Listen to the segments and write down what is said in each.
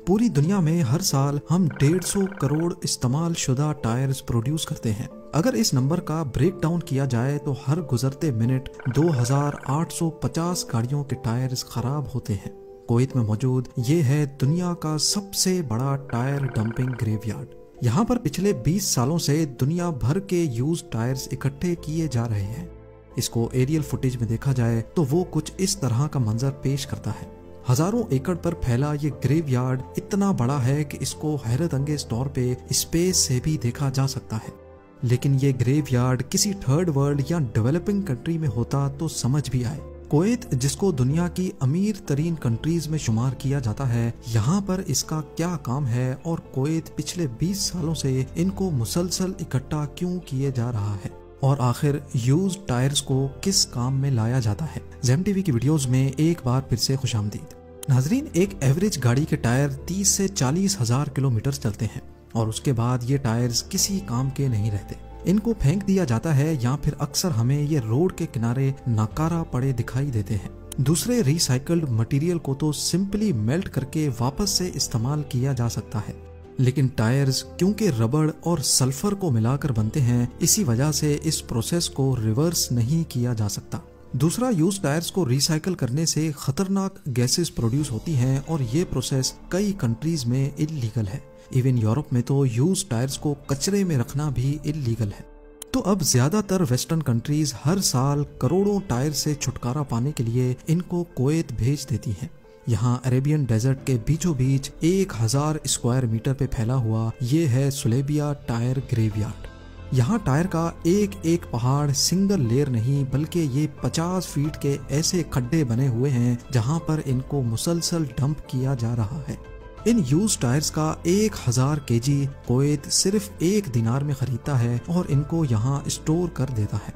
पूरी दुनिया में हर साल हम 150 करोड़ इस्तेमाल शुदा टायर्स प्रोड्यूस करते हैं। अगर इस नंबर का ब्रेक डाउन किया जाए तो हर गुजरते मिनट 2850 गाड़ियों के टायर्स खराब होते हैं। कुवैत में मौजूद ये है दुनिया का सबसे बड़ा टायर डंपिंग ग्रेवयार्ड। यहाँ पर पिछले 20 सालों से दुनिया भर के यूज टायर्स इकट्ठे किए जा रहे हैं। इसको एरियल फुटेज में देखा जाए तो वो कुछ इस तरह का मंजर पेश करता है। हजारों एकड़ पर फैला ये ग्रेवयार्ड इतना बड़ा है कि इसको हैरत अंगेज तौर पे स्पेस से भी देखा जा सकता है। लेकिन ये ग्रेवयार्ड किसी थर्ड वर्ल्ड या डेवलपिंग कंट्री में होता तो समझ भी आए। कुवैत, जिसको दुनिया की अमीर तरीन कंट्रीज में शुमार किया जाता है, यहाँ पर इसका क्या काम है और कुवैत पिछले 20 सालों से इनको मुसलसल इकट्ठा क्यों किए जा रहा है, और आखिर यूज टायर्स को किस काम में लाया जाता है। ज़ेम टीवी की वीडियोस में एक बार फिर से खुशामदीद। नाजरीन, एक एवरेज गाड़ी के टायर 30 से 40 हजार किलोमीटर चलते हैं और उसके बाद ये टायर्स किसी काम के नहीं रहते। इनको फेंक दिया जाता है या फिर अक्सर हमें ये रोड के किनारे नाकारा पड़े दिखाई देते हैं। दूसरे रिसाइकल्ड मटेरियल को तो सिंपली मेल्ट करके वापस से इस्तेमाल किया जा सकता है, लेकिन टायर्स क्योंकि रबड़ और सल्फर को मिलाकर बनते हैं, इसी वजह से इस प्रोसेस को रिवर्स नहीं किया जा सकता। दूसरा, यूज टायर्स को रिसाइकल करने से खतरनाक गैसेस प्रोड्यूस होती हैं और ये प्रोसेस कई कंट्रीज में इल्लीगल है। इवन यूरोप में तो यूज टायर्स को कचरे में रखना भी इल्लीगल है। तो अब ज्यादातर वेस्टर्न कंट्रीज हर साल करोड़ों टायर से छुटकारा पाने के लिए इनको कुवैत भेज देती हैं। यहाँ अरेबियन डेजर्ट के बीचों बीच 1000 स्क्वायर मीटर पे फैला हुआ ये है सुलेबिया टायर ग्रेवयार्ड। यहाँ टायर का एक एक पहाड़ सिंगल लेयर नहीं बल्कि ये 50 फीट के ऐसे खड्डे बने हुए हैं जहाँ पर इनको मुसलसल डंप किया जा रहा है। इन यूज टायर्स का 1000 केजी कुवैत सिर्फ 1 दिनार में खरीदता है और इनको यहाँ स्टोर कर देता है।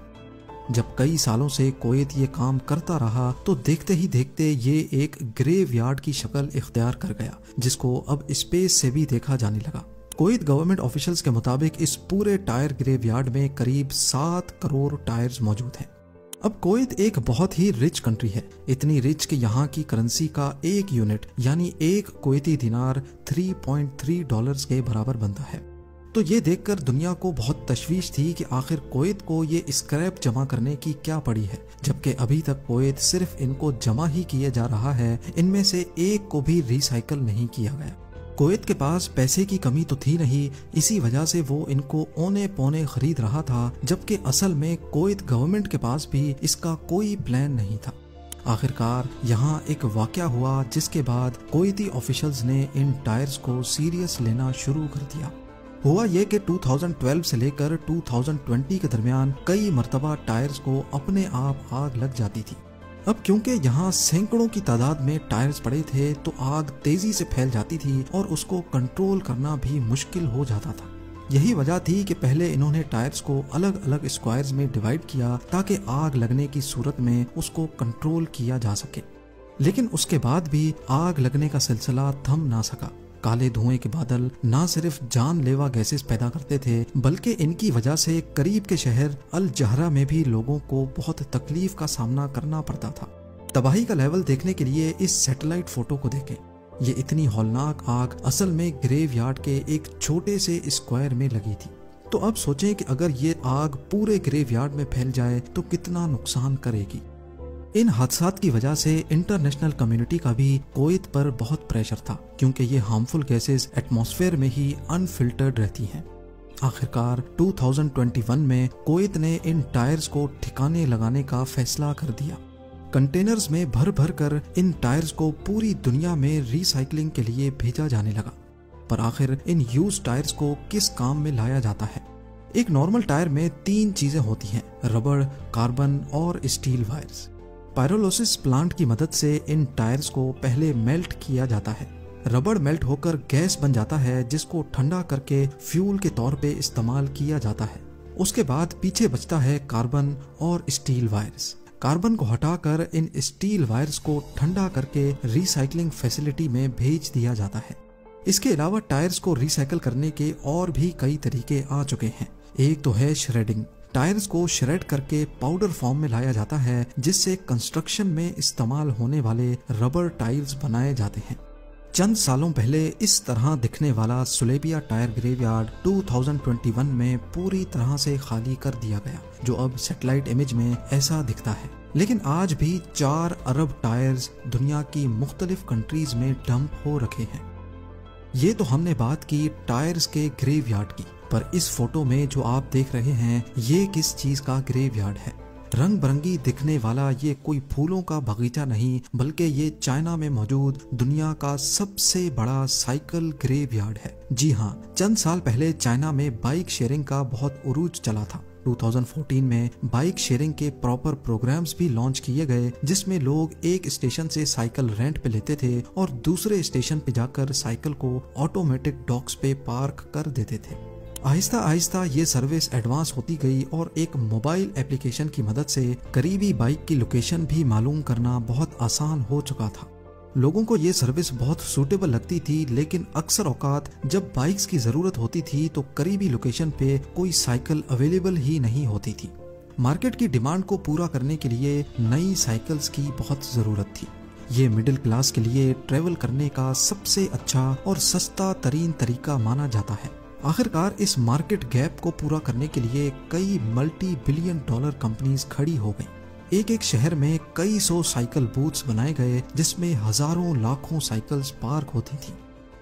जब कई सालों से कुवैत ये काम करता रहा तो देखते ही देखते ये एक ग्रेवयार्ड की शक्ल इख्तियार कर गया, जिसको अब स्पेस से भी देखा जाने लगा। कुवैत गवर्नमेंट ऑफिशियल्स के मुताबिक इस पूरे टायर ग्रेवयार्ड में करीब 7 करोड़ टायर्स मौजूद हैं। अब कुवैत एक बहुत ही रिच कंट्री है, इतनी रिच कि यहाँ की करेंसी का एक यूनिट यानी एक कुवैती दिनार 3.3 डॉलर्स के बराबर बनता है। तो ये देखकर दुनिया को बहुत तशवीश थी कि आखिर कुवैत को ये स्क्रैप जमा करने की क्या पड़ी है, जबकि अभी तक कुवैत सिर्फ इनको जमा ही किए जा रहा है, इनमें से एक को भी रिसाइकल नहीं किया गया। कुवैत के पास पैसे की कमी तो थी नहीं, इसी वजह से वो इनको औने पौने खरीद रहा था, जबकि असल में कुवैत गवर्नमेंट के पास भी इसका कोई प्लान नहीं था। आखिरकार यहाँ एक वाकया हुआ जिसके बाद कुवैती ऑफिशियल्स ने इन टायर्स को सीरियस लेना शुरू कर दिया। हुआ ये कि 2012 से लेकर 2020 के दरमियान कई मरतबा टायर्स को अपने आप आग लग जाती थी। अब क्योंकि यहाँ सैकड़ों की तादाद में टायर्स पड़े थे तो आग तेजी से फैल जाती थी और उसको कंट्रोल करना भी मुश्किल हो जाता था। यही वजह थी कि पहले इन्होंने टायर्स को अलग अलग स्क्वायर्स में डिवाइड किया ताकि आग लगने की सूरत में उसको कंट्रोल किया जा सके। लेकिन उसके बाद भी आग लगने का सिलसिला थम ना सका। काले धुएं के बादल ना सिर्फ जानलेवा गैसेस पैदा करते थे बल्कि इनकी वजह से करीब के शहर अल जहरा में भी लोगों को बहुत तकलीफ का सामना करना पड़ता था। तबाही का लेवल देखने के लिए इस सैटेलाइट फोटो को देखें। ये इतनी हौलनाक आग असल में ग्रेवयार्ड के एक छोटे से स्क्वायर में लगी थी। तो अब सोचें कि अगर ये आग पूरे ग्रेवयार्ड में फैल जाए तो कितना नुकसान करेगी। इन हादसात की वजह से इंटरनेशनल कम्युनिटी का भी कुवैत पर बहुत प्रेशर था, क्योंकि ये हार्मफुल गैसेस एटमॉस्फेयर में ही अनफिल्टर्ड रहती हैं। आखिरकार 2021 में कुवैत ने इन टायर्स को ठिकाने लगाने का फैसला कर दिया। कंटेनर्स में भर भर कर इन टायर्स को पूरी दुनिया में रिसाइकलिंग के लिए भेजा जाने लगा। पर आखिर इन यूज टायर्स को किस काम में लाया जाता है? एक नॉर्मल टायर में 3 चीजें होती हैं, रबड़, कार्बन और स्टील वायर्स। पायरोलिसिस प्लांट की मदद से इन टायर्स को पहले मेल्ट किया जाता है। रबड़ मेल्ट होकर गैस बन जाता है जिसको ठंडा करके फ्यूल के तौर पे इस्तेमाल किया जाता है। उसके बाद पीछे बचता है कार्बन और स्टील वायर्स। कार्बन को हटाकर इन स्टील वायर्स को ठंडा करके रिसाइकलिंग फैसिलिटी में भेज दिया जाता है। इसके अलावा टायर्स को रिसाइकल करने के और भी कई तरीके आ चुके हैं। एक तो है श्रेडिंग। टायर्स को श्रेड करके पाउडर फॉर्म में लाया जाता है जिससे कंस्ट्रक्शन में इस्तेमाल होने वाले रबर टाइल्स बनाए जाते हैं। चंद सालों पहले इस तरह दिखने वाला सुलेबिया टायर ग्रेवयार्ड 2021 में पूरी तरह से खाली कर दिया गया, जो अब सैटेलाइट इमेज में ऐसा दिखता है। लेकिन आज भी 4 अरब टायर्स दुनिया की मुख्तलिफ कंट्रीज में डंप हो रखे हैं। ये तो हमने बात की टायर्स के ग्रेवयार्ड की, पर इस फोटो में जो आप देख रहे हैं ये किस चीज का ग्रेवयार्ड है? रंग बिरंगी दिखने वाला ये कोई फूलों का बगीचा नहीं, बल्कि ये चाइना में मौजूद दुनिया का सबसे बड़ा साइकिल ग्रेवयार्ड है। जी हाँ, चंद साल पहले चाइना में बाइक शेयरिंग का बहुत उरूज चला था। 2014 में बाइक शेयरिंग के प्रॉपर प्रोग्राम्स भी लॉन्च किए गए, जिसमें लोग एक स्टेशन से साइकिल रेंट पे लेते थे और दूसरे स्टेशन पे जाकर साइकिल को ऑटोमेटिक डॉक्स पे पार्क कर देते थे। आहिस्ता आहिस्ता ये सर्विस एडवांस होती गई और एक मोबाइल एप्लीकेशन की मदद से करीबी बाइक की लोकेशन भी मालूम करना बहुत आसान हो चुका था। लोगों को ये सर्विस बहुत सूटेबल लगती थी, लेकिन अक्सर औकात जब बाइक्स की जरूरत होती थी तो करीबी लोकेशन पे कोई साइकिल अवेलेबल ही नहीं होती थी। मार्केट की डिमांड को पूरा करने के लिए नई साइकिल्स की बहुत जरूरत थी। ये मिडिल क्लास के लिए ट्रेवल करने का सबसे अच्छा और सस्ता तरीन तरीका माना जाता है। आखिरकार इस मार्केट गैप को पूरा करने के लिए कई मल्टी बिलियन डॉलर कंपनीज खड़ी हो गई। एक शहर में कई सौ साइकिल बूथ्स बनाए गए, जिसमें हजारों लाखों साइकिल्स पार्क होती थी।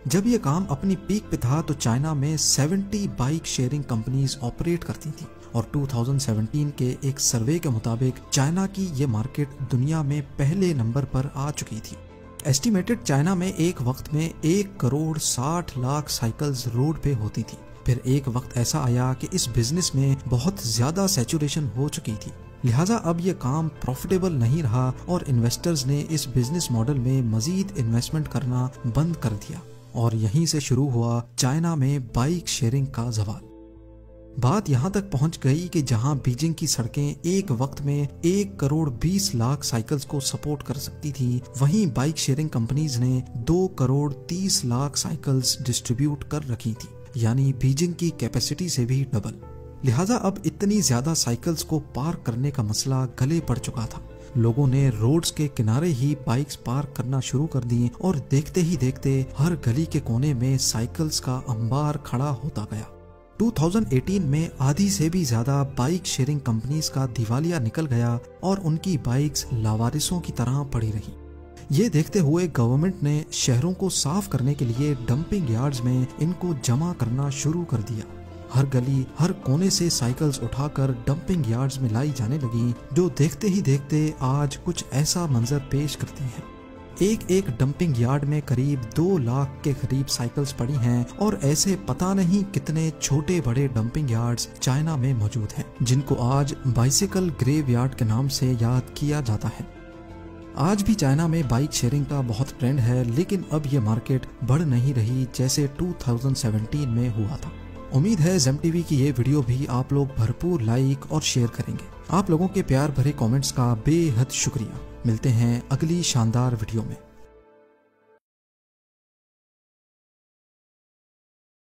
जब ये काम अपनी पीक पे था तो चाइना में 70 बाइक शेयरिंग कंपनीज ऑपरेट करती थी और 2017 के एक सर्वे के मुताबिक चाइना की ये मार्केट दुनिया में पहले नंबर पर आ चुकी थी। एस्टिमेटेड चाइना में एक वक्त में 1 करोड़ 60 लाख साइकिल्स रोड पे होती थी। फिर एक वक्त ऐसा आया कि इस बिजनेस में बहुत ज्यादा सैचुरेशन हो चुकी थी, लिहाजा अब ये काम प्रॉफिटेबल नहीं रहा और इन्वेस्टर्स ने इस बिजनेस मॉडल में मजीद इन्वेस्टमेंट करना बंद कर दिया और यहीं से शुरू हुआ चाइना में बाइक शेयरिंग का ज़वाल। बात यहाँ तक पहुँच गई कि जहाँ बीजिंग की सड़कें एक वक्त में 1 करोड़ 20 लाख साइकिल्स को सपोर्ट कर सकती थी, वहीं बाइक शेयरिंग कंपनीज ने 2 करोड़ 30 लाख साइकिल्स डिस्ट्रीब्यूट कर रखी थी, यानी बीजिंग की कैपेसिटी से भी डबल। लिहाजा अब इतनी ज्यादा साइकिल्स को पार्क करने का मसला गले पड़ चुका था। लोगों ने रोड्स के किनारे ही बाइक्स पार्क करना शुरू कर दी और देखते ही देखते हर गली के कोने में साइकिल्स का अंबार खड़ा होता गया। 2018 में आधी से भी ज्यादा बाइक शेयरिंग कंपनीज का दिवालिया निकल गया और उनकी बाइक्स लावारिसों की तरह पड़ी रही। ये देखते हुए गवर्नमेंट ने शहरों को साफ करने के लिए डंपिंग यार्ड्स में इनको जमा करना शुरू कर दिया। हर गली हर कोने से साइकिल्स उठाकर डंपिंग यार्ड्स में लाई जाने लगी, जो देखते ही देखते आज कुछ ऐसा मंजर पेश करते हैं। एक डंपिंग यार्ड में करीब 2 लाख के करीब साइकिल्स पड़ी हैं और ऐसे पता नहीं कितने छोटे बड़े डंपिंग यार्ड्स चाइना में मौजूद हैं, जिनको आज बाइसिकल ग्रेवयार्ड के नाम से याद किया जाता है। आज भी चाइना में बाइक शेयरिंग का बहुत ट्रेंड है, लेकिन अब ये मार्केट बढ़ नहीं रही जैसे 2017 में हुआ था। उम्मीद है ज़ेम टीवी की ये वीडियो भी आप लोग भरपूर लाइक और शेयर करेंगे। आप लोगों के प्यार भरे कमेंट्स का बेहद शुक्रिया। मिलते हैं अगली शानदार वीडियो में।